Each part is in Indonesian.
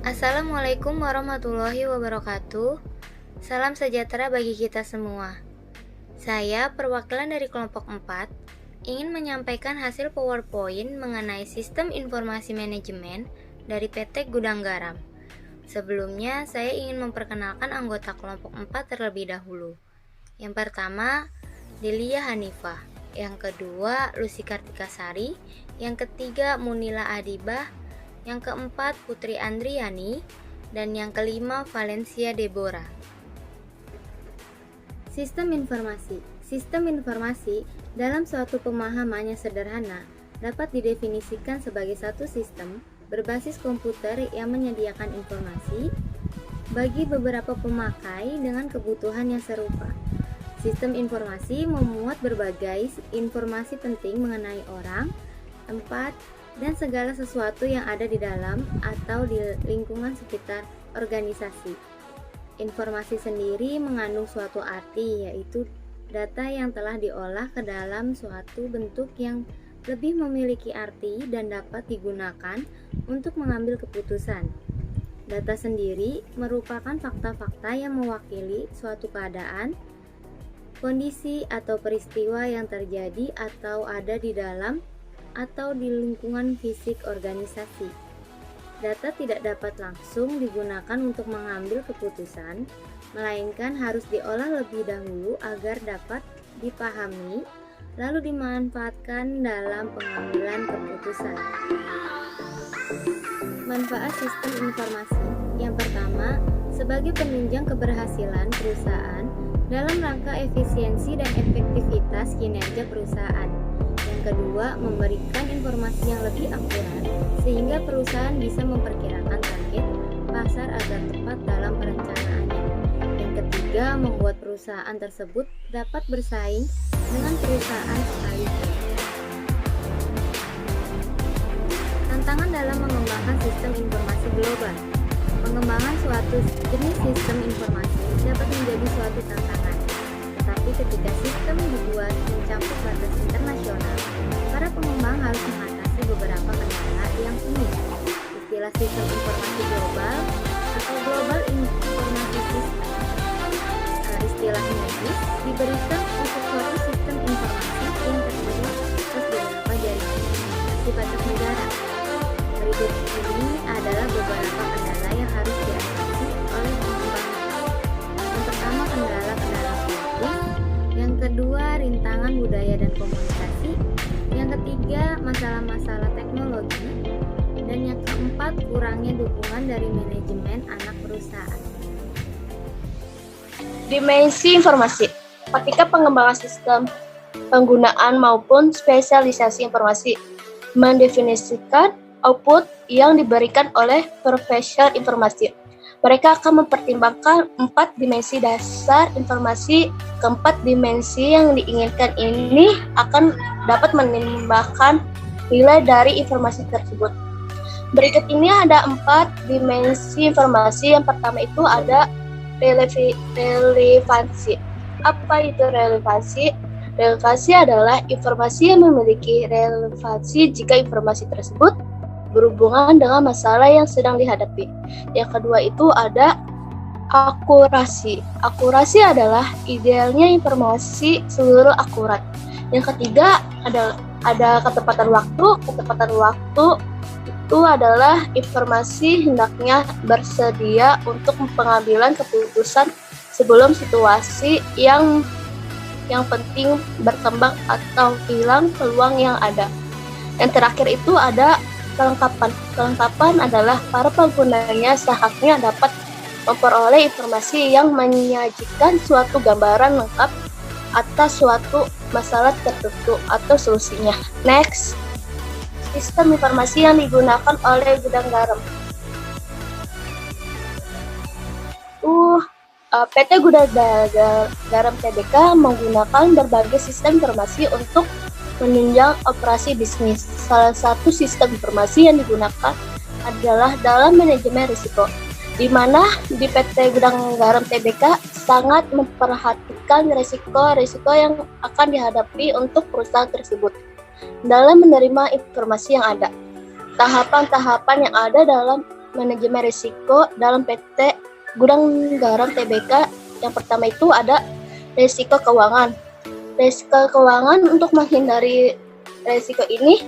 Assalamualaikum warahmatullahi wabarakatuh. Salam sejahtera bagi kita semua. Saya, perwakilan dari kelompok 4, ingin menyampaikan hasil PowerPoint mengenai sistem informasi manajemen dari PT Gudang Garam. Sebelumnya, saya ingin memperkenalkan anggota kelompok 4 terlebih dahulu. Yang pertama, Delia Hanifah. Yang kedua, Lucy Kartikasari. Yang ketiga, Munila Adibah. Yang keempat, Putri Andriani. Dan yang kelima, Valencia Deborah. Sistem informasi. Sistem informasi dalam suatu pemahaman yang sederhana dapat didefinisikan sebagai satu sistem berbasis komputer yang menyediakan informasi bagi beberapa pemakai dengan kebutuhan yang serupa. Sistem informasi memuat berbagai informasi penting mengenai orang, tempat, dan segala sesuatu yang ada di dalam atau di lingkungan sekitar organisasi. Informasi sendiri mengandung suatu arti, yaitu data yang telah diolah ke dalam suatu bentuk yang lebih memiliki arti dan dapat digunakan untuk mengambil keputusan. Data sendiri merupakan fakta-fakta yang mewakili suatu keadaan, kondisi atau peristiwa yang terjadi atau ada di dalam atau di lingkungan fisik organisasi. Data tidak dapat langsung digunakan untuk mengambil keputusan, melainkan harus diolah lebih dahulu agar dapat dipahami, lalu dimanfaatkan dalam pengambilan keputusan. Manfaat sistem informasi. Yang pertama, sebagai penunjang keberhasilan perusahaan dalam rangka efisiensi dan efektivitas kinerja perusahaan. Yang kedua, memberikan informasi yang lebih akurat sehingga perusahaan bisa memperkirakan target pasar agar tepat dalam perencanaannya. Yang ketiga, membuat perusahaan tersebut dapat bersaing dengan perusahaan sekalipun. Tantangan dalam mengembangkan sistem informasi global. Pengembangan suatu jenis sistem informasi dapat menjadi suatu tantangan. Tetapi ketika sistem dibuat mencakup batas internasional, para pengembang harus mengatasi beberapa kendala yang unik. Istilah sistem informasi global atau Global Information System, istilah medis, diberikan untuk suatu sistem informasi yang terdiri atas beberapa jaringan informasi batas negara. Berikut ini adalah beberapa kendala yang harus diatasi oleh pengembang. Yang pertama, kendala-kendala politik. Yang kedua, rintangan budaya dan komunikasi. Yang ketiga, masalah-masalah teknologi. Dan yang keempat, kurangnya dukungan dari manajemen anak perusahaan. Dimensi informasi. Ketika pengembangan sistem, penggunaan maupun spesialisasi informasi mendefinisikan output yang diberikan oleh profesional informasi. Mereka akan mempertimbangkan 4 dimensi dasar informasi. Keempat dimensi yang diinginkan ini akan dapat menimbulkan nilai dari informasi tersebut. Berikut ini ada 4 dimensi informasi. Yang pertama itu ada relevansi. Apa itu relevansi? Relevansi adalah informasi yang memiliki relevansi jika informasi tersebut berhubungan dengan masalah yang sedang dihadapi. Yang kedua itu ada akurasi. Akurasi adalah idealnya informasi seluruh akurat. Yang ketiga ada ketepatan waktu. Ketepatan waktu itu adalah informasi hendaknya bersedia untuk pengambilan keputusan sebelum situasi yang penting berkembang atau hilang peluang yang ada. Yang terakhir itu ada kelengkapan. Kelengkapan adalah para penggunanya seharusnya dapat memperoleh informasi yang menyajikan suatu gambaran lengkap atas suatu masalah tertentu atau solusinya. Next, sistem informasi yang digunakan oleh Gudang Garam. PT Gudang Garam Tbk menggunakan berbagai sistem informasi untuk menunjang operasi bisnis. Salah satu sistem informasi yang digunakan adalah dalam manajemen risiko, di mana di PT Gudang Garam Tbk sangat memperhatikan risiko-risiko yang akan dihadapi untuk perusahaan tersebut dalam menerima informasi yang ada. Tahapan-tahapan yang ada dalam manajemen risiko dalam PT Gudang Garam Tbk. Yang pertama itu ada risiko keuangan. Risiko keuangan untuk menghindari risiko ini,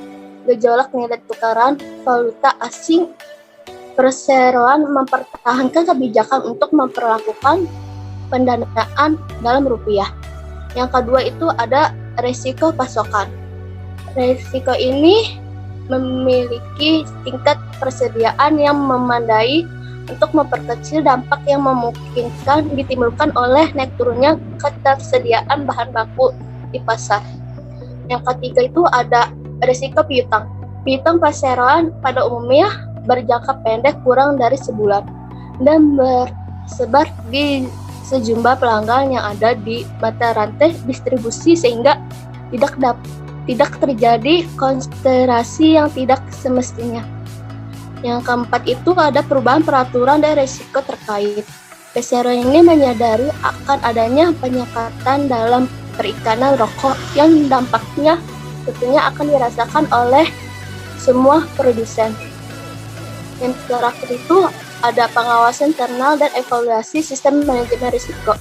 gejolak nilai tukaran valuta asing, perseroan mempertahankan kebijakan untuk memperlakukan pendanaan dalam rupiah. Yang kedua itu ada risiko pasokan. Risiko ini memiliki tingkat persediaan yang memadai untuk memperkecil dampak yang memungkinkan ditimbulkan oleh naik turunnya ketersediaan bahan baku di pasar. Yang ketiga itu ada risiko piutang. Piutang perseroan pada umumnya berjangka pendek kurang dari sebulan dan bersebar di sejumlah pelanggan yang ada di mata rantai distribusi sehingga tidak terjadi konsentrasi yang tidak semestinya. Yang keempat itu ada perubahan peraturan dan risiko terkait. Perseroan ini menyadari akan adanya penyekatan dalam perikanan rokok yang dampaknya tentunya akan dirasakan oleh semua produsen. Yang terakhir itu ada pengawasan internal dan evaluasi sistem manajemen risiko.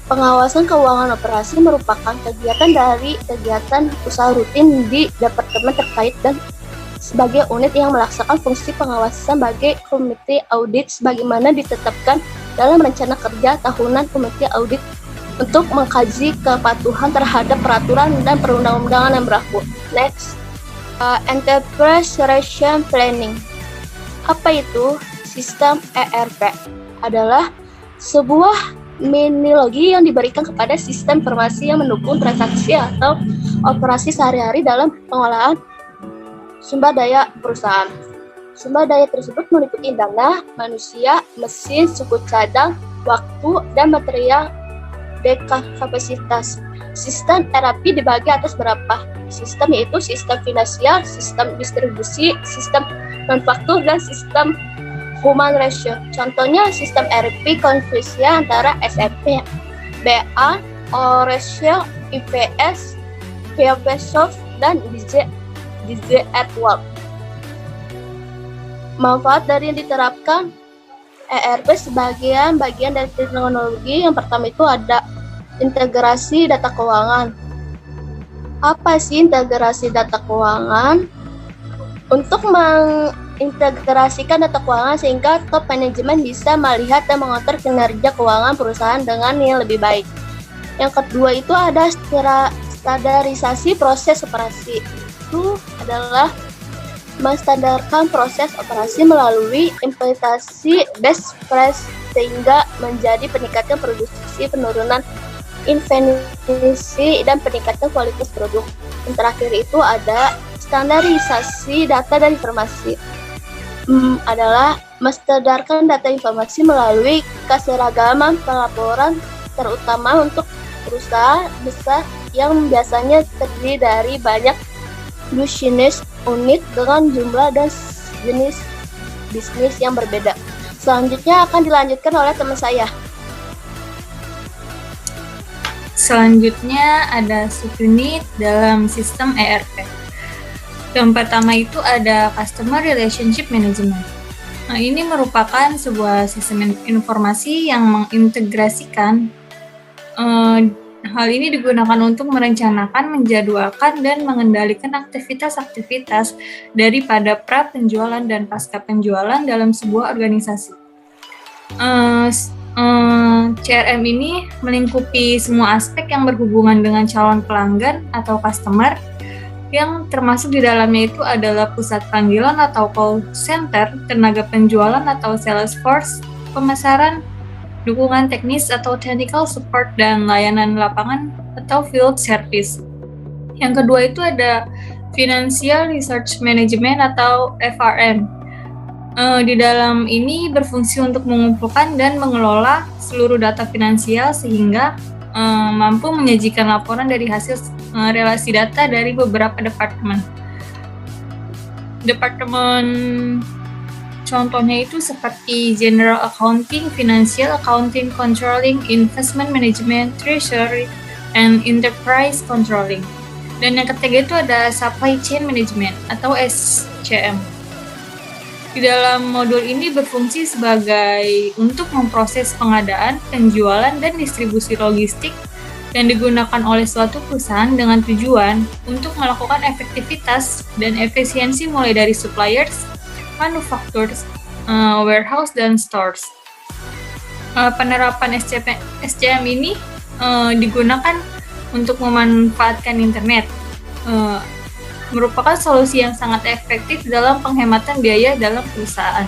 Pengawasan keuangan operasi merupakan kegiatan dari kegiatan usaha rutin di departemen terkait dan sebagai unit yang melaksanakan fungsi pengawasan sebagai komite audit sebagaimana ditetapkan dalam rencana kerja tahunan komite audit untuk mengkaji kepatuhan terhadap peraturan dan perundang-undangan yang berlaku. Next, Enterprise Ration Planning. Apa itu? Sistem ERP adalah sebuah terminologi yang diberikan kepada sistem informasi yang mendukung transaksi atau operasi sehari-hari dalam pengolahan sumber daya perusahaan. Sumber daya tersebut meliputi dana, manusia, mesin, suku cadang, waktu, dan material kapasitas. Sistem ERP dibagi atas beberapa sistem, yaitu sistem finansial, sistem distribusi, sistem manufaktur, dan sistem human resource. Contohnya sistem ERP konfluensi antara SAP, BA, Oracle, IPS, PeopleSoft, dan DJ Edward. Manfaat dari yang diterapkan ERP sebagian bagian dari teknologi. Yang pertama itu ada integrasi data keuangan. Apa sih integrasi data keuangan? Untuk mengintegrasikan data keuangan sehingga top manajemen bisa melihat dan mengatur kinerja keuangan perusahaan dengan yang lebih baik. Yang kedua itu ada standarisasi proses operasi. Itu adalah menstandarkan proses operasi melalui implementasi best practice sehingga menjadi peningkatan produksi, penurunan efisiensi, dan peningkatan kualitas produk. Yang terakhir itu ada standarisasi data dan informasi. Adalah menstandarkan data informasi melalui keseragaman pelaporan terutama untuk perusahaan besar yang biasanya terdiri dari banyak business unit dengan jumlah dan jenis bisnis yang berbeda. Selanjutnya akan dilanjutkan oleh teman saya. Selanjutnya ada subunit dalam sistem ERP. Yang pertama itu ada Customer Relationship Management. Nah, ini merupakan sebuah sistem informasi yang mengintegrasikan. Hal ini digunakan untuk merencanakan, menjadwalkan, dan mengendalikan aktivitas-aktivitas daripada pra-penjualan dan pasca penjualan dalam sebuah organisasi. CRM ini melingkupi semua aspek yang berhubungan dengan calon pelanggan atau customer, yang termasuk di dalamnya itu adalah pusat panggilan atau call center, tenaga penjualan atau sales force, pemasaran, dukungan teknis atau technical support, dan layanan lapangan atau field service. Yang kedua itu ada Financial Research Management atau FRM. Di dalam ini berfungsi untuk mengumpulkan dan mengelola seluruh data finansial sehingga mampu menyajikan laporan dari hasil relasi data dari beberapa departemen. Contohnya itu seperti General Accounting, Financial Accounting, Controlling, Investment Management, Treasury, and Enterprise Controlling. Dan yang ketiga itu ada Supply Chain Management atau SCM. Di dalam modul ini berfungsi sebagai untuk memproses pengadaan, penjualan, dan distribusi logistik yang digunakan oleh suatu perusahaan dengan tujuan untuk melakukan efektivitas dan efisiensi mulai dari suppliers, manufacturers, warehouse, dan stores. Penerapan SCM ini digunakan untuk memanfaatkan internet. Merupakan solusi yang sangat efektif dalam penghematan biaya dalam perusahaan.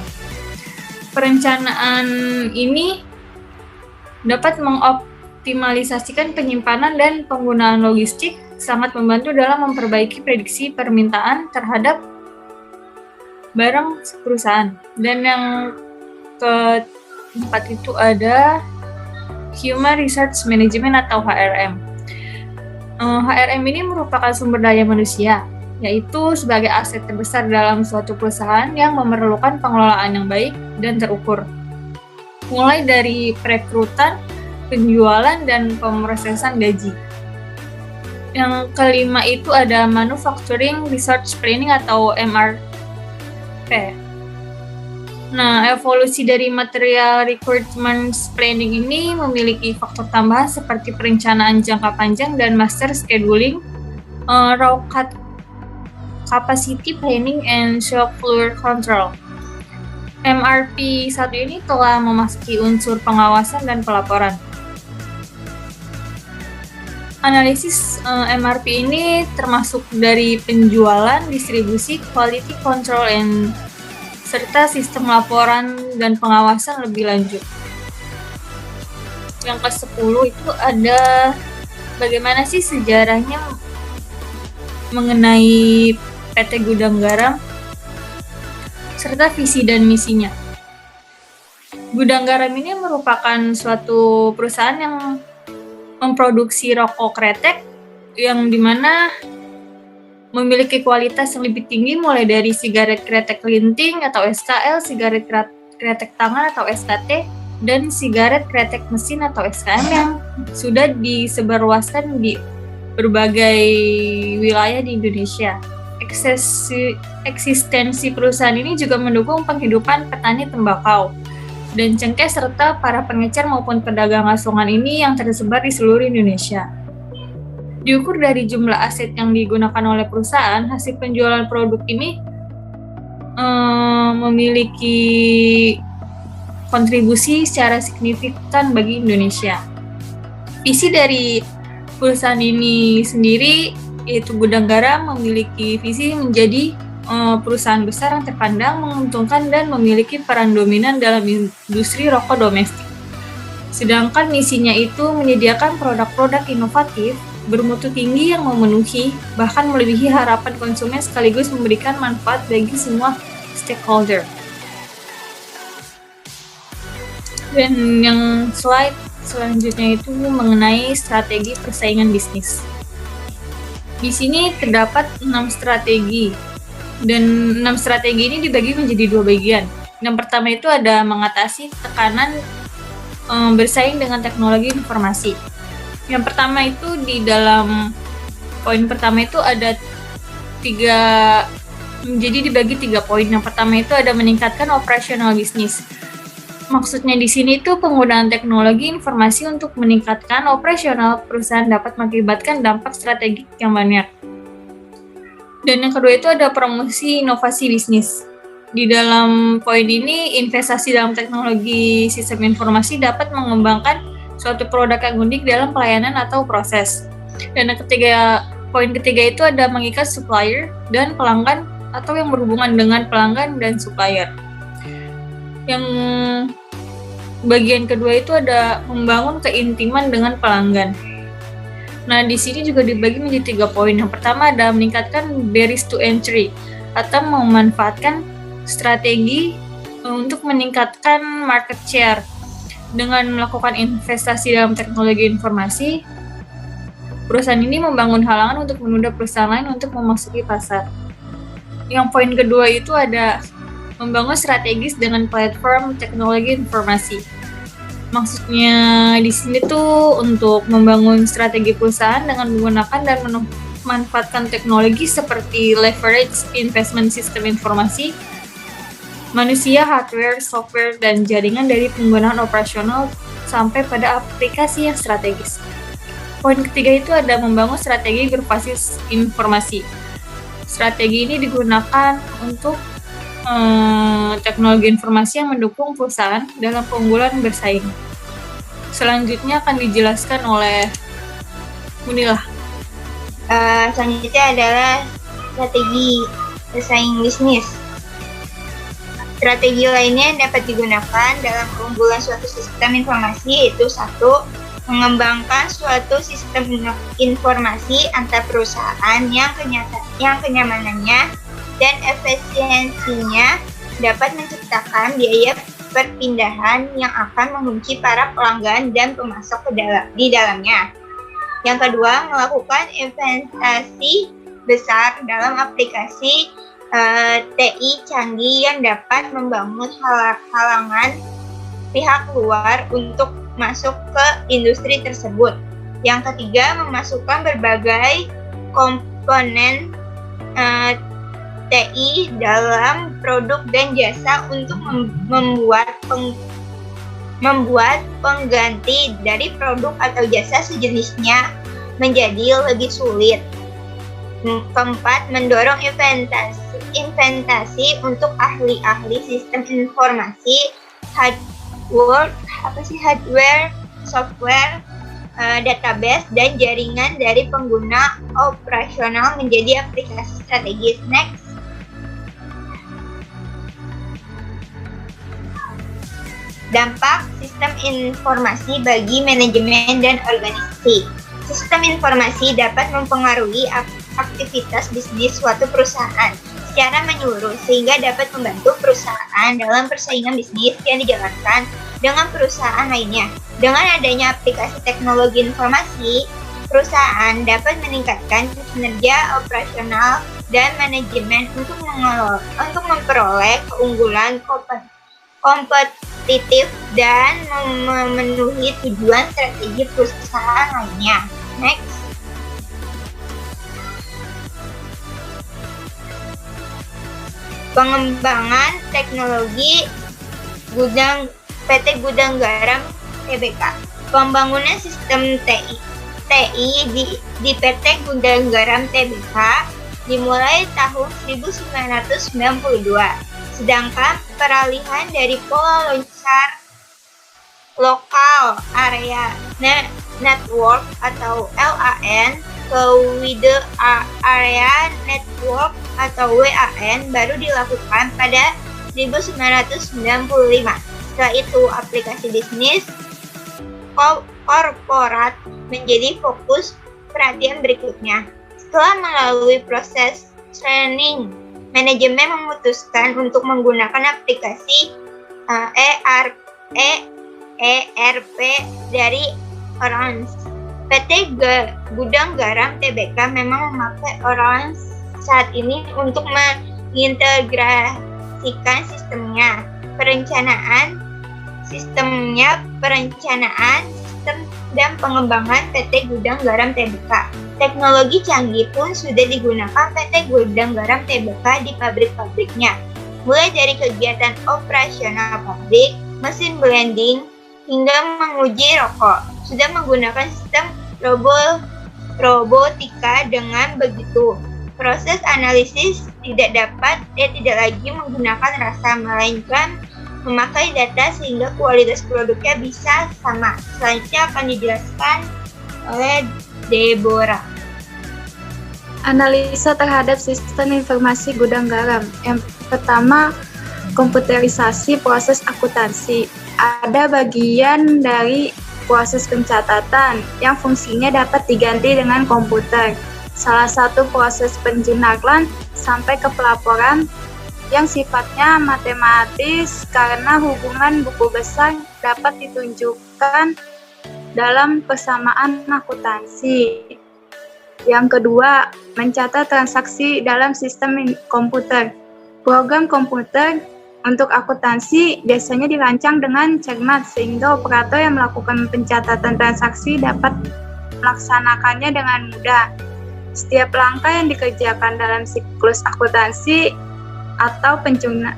Perencanaan ini dapat mengoptimalisasikan penyimpanan dan penggunaan logistik, sangat membantu dalam memperbaiki prediksi permintaan terhadap barang perusahaan. Dan yang keempat itu ada Human Resource Management atau HRM. HRM ini merupakan sumber daya manusia, yaitu sebagai aset terbesar dalam suatu perusahaan yang memerlukan pengelolaan yang baik dan terukur. Mulai dari perekrutan, penjualan, dan pemrosesan gaji. Yang kelima itu ada Manufacturing Research Planning atau MRP. Nah, evolusi dari Material Requirements Planning ini memiliki faktor tambahan seperti perencanaan jangka panjang dan master scheduling, raw capacity planning, and shop floor control. MRP 1 ini telah memasuki unsur pengawasan dan pelaporan. Analisis MRP ini termasuk dari penjualan, distribusi, quality control, serta sistem laporan dan pengawasan lebih lanjut. Yang ke-10 itu ada bagaimana sih sejarahnya mengenai PT Gudang Garam serta visi dan misinya. Gudang Garam ini merupakan suatu perusahaan yang memproduksi rokok kretek yang dimana memiliki kualitas yang lebih tinggi mulai dari sigaret kretek linting atau SKL, sigaret kretek tangan atau SKT, dan sigaret kretek mesin atau SKM yang sudah disebarluaskan di berbagai wilayah di Indonesia. Eksistensi perusahaan ini juga mendukung penghidupan petani tembakau dan cengkeh serta para pengecer maupun pedagang asongan ini yang tersebar di seluruh Indonesia. Diukur dari jumlah aset yang digunakan oleh perusahaan, hasil penjualan produk ini memiliki kontribusi secara signifikan bagi Indonesia. Visi dari perusahaan ini sendiri, yaitu Gudang Garam, memiliki visi menjadi perusahaan besar yang terpandang, menguntungkan, dan memiliki peran dominan dalam industri rokok domestik. Sedangkan misinya itu menyediakan produk-produk inovatif, bermutu tinggi yang memenuhi, bahkan melebihi harapan konsumen sekaligus memberikan manfaat bagi semua stakeholder. Dan yang slide selanjutnya itu mengenai strategi persaingan bisnis. Di sini terdapat 6 strategi, dan 6 strategi ini dibagi menjadi 2 bagian. Yang pertama itu ada mengatasi tekanan bersaing dengan teknologi informasi. Yang pertama itu di dalam poin pertama itu ada 3, jadi dibagi 3 poin. Yang pertama itu ada meningkatkan operasional bisnis. Maksudnya di sini itu penggunaan teknologi informasi untuk meningkatkan operasional perusahaan dapat mengakibatkan dampak strategik yang banyak. Dan yang kedua itu ada promosi inovasi bisnis. Di dalam poin ini, investasi dalam teknologi sistem informasi dapat mengembangkan suatu produk yang unik dalam pelayanan atau proses. Dan yang poin ketiga itu ada mengikat supplier dan pelanggan atau yang berhubungan dengan pelanggan dan supplier. Yang bagian kedua itu ada membangun keintiman dengan pelanggan. Nah, di sini juga dibagi menjadi 3 poin. Yang pertama ada meningkatkan barriers to entry atau memanfaatkan strategi untuk meningkatkan market share. Dengan melakukan investasi dalam teknologi informasi, perusahaan ini membangun halangan untuk menunda perusahaan lain untuk memasuki pasar. Yang poin kedua itu ada membangun strategis dengan platform teknologi informasi. Maksudnya di sini tuh untuk membangun strategi perusahaan dengan menggunakan dan memanfaatkan teknologi seperti leverage investment sistem informasi, manusia, hardware, software, dan jaringan dari penggunaan operasional sampai pada aplikasi yang strategis. Poin ketiga itu ada membangun strategi berbasis informasi. Strategi ini digunakan untuk teknologi informasi yang mendukung perusahaan dalam keunggulan bersaing. Selanjutnya akan dijelaskan oleh Munila. Selanjutnya adalah strategi bersaing bisnis. Strategi lainnya yang dapat digunakan dalam keunggulan suatu sistem informasi yaitu 1. Mengembangkan suatu sistem informasi antar perusahaan yang kenyamanannya dan efisiensinya dapat menciptakan biaya perpindahan yang akan mengunci para pelanggan dan pemasok di dalamnya. Yang kedua, melakukan investasi besar dalam aplikasi TI canggih yang dapat membangun halangan pihak luar untuk masuk ke industri tersebut. Yang ketiga, memasukkan berbagai komponen TI dalam produk dan jasa untuk membuat pengganti dari produk atau jasa sejenisnya menjadi lebih sulit. Keempat, mendorong investasi untuk ahli-ahli sistem informasi, hardware, software, database, dan jaringan dari pengguna operasional menjadi aplikasi strategis. Next. Dampak sistem informasi bagi manajemen dan organisasi. Sistem informasi dapat mempengaruhi aktivitas bisnis suatu perusahaan secara menyeluruh sehingga dapat membantu perusahaan dalam persaingan bisnis yang dijalankan dengan perusahaan lainnya. Dengan adanya aplikasi teknologi informasi, perusahaan dapat meningkatkan kinerja operasional dan manajemen untuk memperoleh keunggulan kompetitif dan memenuhi tujuan strategi perusahaan lainnya. Next. Pengembangan teknologi PT Gudang Garam Tbk. Pembangunan sistem TI di PT Gudang Garam Tbk dimulai tahun 1992. Sedangkan peralihan dari pola loncar lokal area network atau LAN ke wide area network atau WAN baru dilakukan pada 1995. Setelah itu, aplikasi bisnis korporat menjadi fokus perhatian berikutnya. Setelah melalui proses training, manajemen memutuskan untuk menggunakan aplikasi ERP dari Orange. PT Gudang Garam Tbk memang memakai Orange saat ini untuk mengintegrasikan perencanaan sistem dan pengembangan PT Gudang Garam Tbk. Teknologi canggih pun sudah digunakan PT Gudang Garam Tbk di pabrik-pabriknya, mulai dari kegiatan operasional pabrik, mesin blending, hingga menguji rokok. Sudah menggunakan sistem robotika. Dengan begitu, proses analisis tidak lagi menggunakan rasa, melainkan memakai data sehingga kualitas produknya bisa sama. Selanjutnya akan dijelaskan oleh Deborah. Analisa terhadap sistem informasi gudang garam. Yang pertama, komputerisasi proses akuntansi. Ada bagian dari proses pencatatan yang fungsinya dapat diganti dengan komputer. Salah satu proses penjurnaklan sampai ke pelaporan yang sifatnya matematis karena hubungan buku besar dapat ditunjukkan dalam persamaan akuntansi. Yang kedua, mencatat transaksi dalam sistem komputer. Program komputer untuk akuntansi biasanya dirancang dengan cermat sehingga operator yang melakukan pencatatan transaksi dapat melaksanakannya dengan mudah. Setiap langkah yang dikerjakan dalam siklus akuntansi atau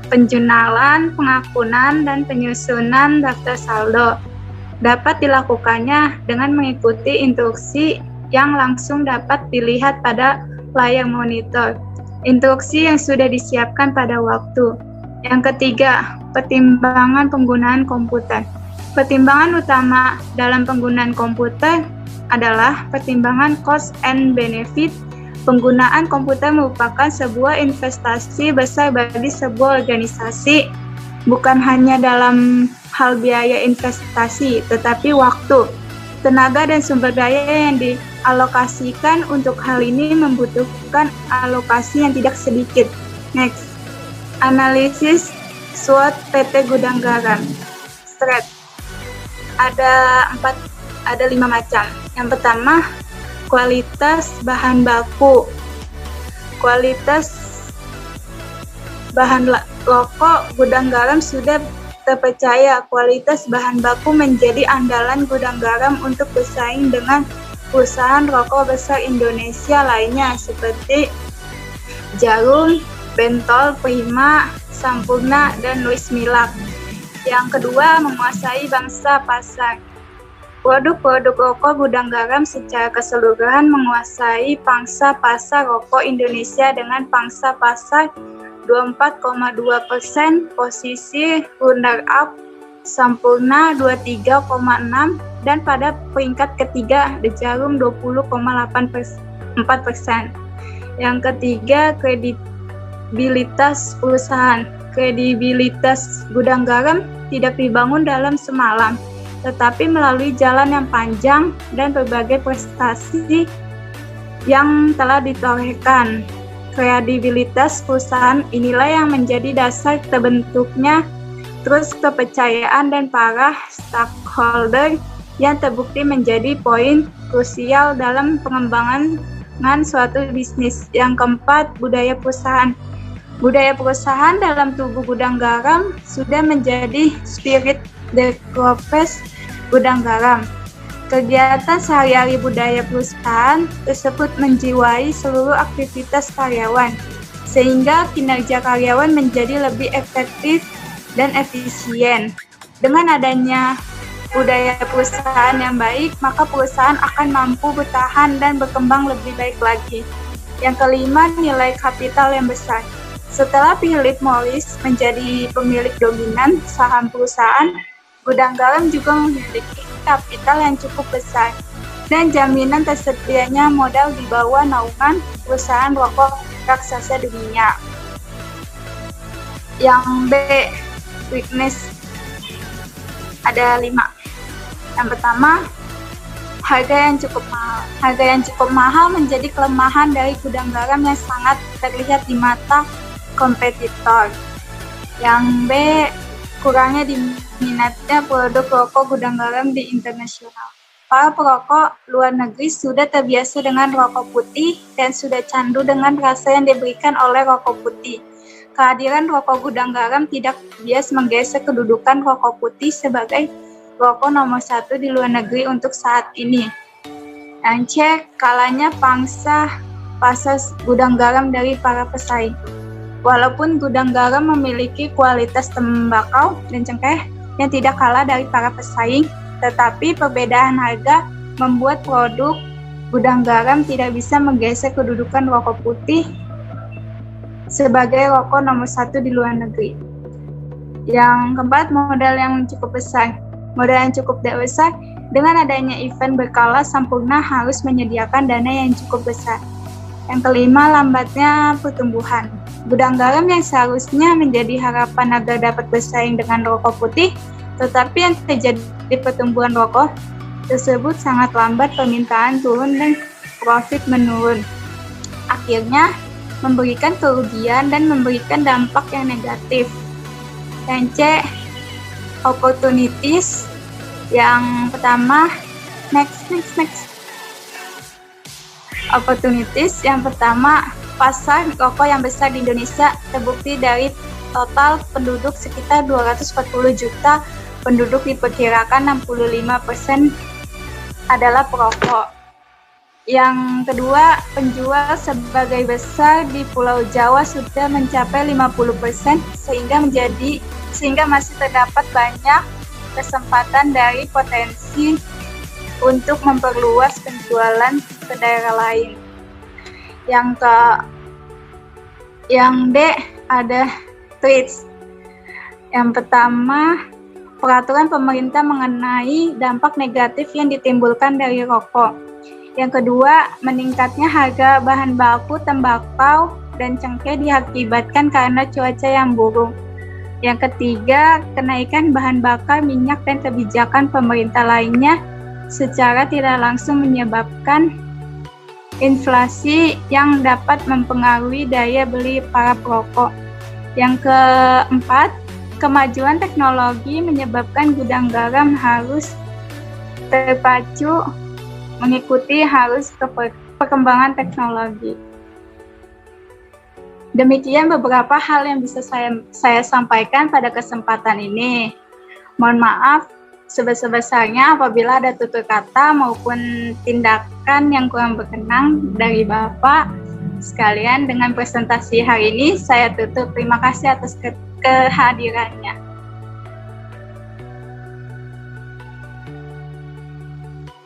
penjunalan, pengakunan, dan penyusunan daftar saldo. Dapat dilakukannya dengan mengikuti instruksi yang langsung dapat dilihat pada layar monitor. Instruksi yang sudah disiapkan pada waktu. Yang ketiga, pertimbangan penggunaan komputer. Pertimbangan utama dalam penggunaan komputer adalah pertimbangan cost and benefit. Penggunaan komputer merupakan sebuah investasi besar bagi sebuah organisasi, bukan hanya dalam hal biaya investasi, tetapi waktu, tenaga, dan sumber daya yang dialokasikan untuk hal ini membutuhkan alokasi yang tidak sedikit. Next, analisis SWOT PT Gudang Garam. STRAT. Ada 5 macam. Yang pertama, kualitas bahan baku. Kualitas bahan rokok gudang garam sudah terpercaya. Kualitas bahan baku menjadi andalan gudang garam untuk bersaing dengan perusahaan rokok besar Indonesia lainnya seperti Jarum, Bentol, Prima, Sampurna, dan Louis Milak. Yang kedua, menguasai bangsa pasar. Produk-produk rokok gudang garam secara keseluruhan menguasai pangsa pasar rokok Indonesia dengan pangsa pasar 24,2%, posisi runner-up Sampurna 23,6%, dan pada peringkat ketiga The Jarum 20,4%. Yang ketiga, kredibilitas perusahaan. Kredibilitas gudang garam tidak dibangun dalam semalam, tetapi melalui jalan yang panjang dan berbagai prestasi yang telah ditorehkan. Kredibilitas perusahaan inilah yang menjadi dasar terbentuknya terus kepercayaan dan para stakeholder yang terbukti menjadi poin krusial dalam pengembangan suatu bisnis. Yang keempat, budaya perusahaan. Budaya perusahaan dalam tubuh gudang garam sudah menjadi spirit the corpus gudang garam. Kegiatan sehari-hari budaya perusahaan tersebut menjiwai seluruh aktivitas karyawan, sehingga kinerja karyawan menjadi lebih efektif dan efisien. Dengan adanya budaya perusahaan yang baik, maka perusahaan akan mampu bertahan dan berkembang lebih baik lagi. Yang kelima, nilai kapital yang besar. Setelah Philip Morris menjadi pemilik dominan saham perusahaan, gudang garam juga memiliki kapital yang cukup besar dan jaminan tersedianya modal di bawah naungan perusahaan rokok raksasa dunia. Yang B, weakness. Ada 5. Yang pertama, harga yang cukup mahal. Harga yang cukup mahal menjadi kelemahan dari gudang garam yang sangat terlihat di mata kompetitor. Yang B, kurangnya diminatnya produk rokok gudang garam di internasional. Para perokok luar negeri sudah terbiasa dengan rokok putih dan sudah candu dengan rasa yang diberikan oleh rokok putih. Kehadiran rokok gudang garam tidak bias menggeser kedudukan rokok putih sebagai rokok nomor 1 di luar negeri untuk saat ini. Yang C, kalahnya pangsa pasar gudang garam dari para pesaing. Walaupun gudang garam memiliki kualitas tembakau dan cengkeh yang tidak kalah dari para pesaing, tetapi perbedaan harga membuat produk gudang garam tidak bisa menggeser kedudukan rokok putih sebagai rokok nomor 1 di luar negeri. Yang keempat, modal yang cukup besar. Modal yang cukup besar, dengan adanya event berkala, Sampurna harus menyediakan dana yang cukup besar. Yang kelima, lambatnya pertumbuhan. Gudang garam yang seharusnya menjadi harapan agar dapat bersaing dengan rokok putih, tetapi yang terjadi pertumbuhan rokok tersebut sangat lambat, permintaan turun dan profit menurun. Akhirnya, memberikan kerugian dan memberikan dampak yang negatif. Yang C, opportunities. Yang pertama, next. Opportunities yang pertama, pasar rokok yang besar di Indonesia terbukti dari total penduduk sekitar 240 juta penduduk, diperkirakan 65% adalah perokok. Yang kedua, penjual sebagai besar di Pulau Jawa sudah mencapai 50% sehingga masih terdapat banyak kesempatan dari potensi untuk memperluas penjualan ke daerah lain. Yang D ada tweets. Yang pertama, peraturan pemerintah mengenai dampak negatif yang ditimbulkan dari rokok. Yang kedua, meningkatnya harga bahan baku tembakau dan cengkeh diakibatkan karena cuaca yang buruk. Yang ketiga, kenaikan bahan bakar minyak dan kebijakan pemerintah lainnya secara tidak langsung menyebabkan inflasi yang dapat mempengaruhi daya beli para perokok. Yang keempat, kemajuan teknologi menyebabkan gudang garam harus terpacu mengikuti perkembangan teknologi. Demikian beberapa hal yang bisa saya sampaikan pada kesempatan ini. Mohon maaf sebesar-besarnya apabila ada tutur kata maupun tindakan yang kurang berkenan dari Bapak sekalian. Dengan presentasi hari ini saya tutup. Terima kasih atas kehadirannya.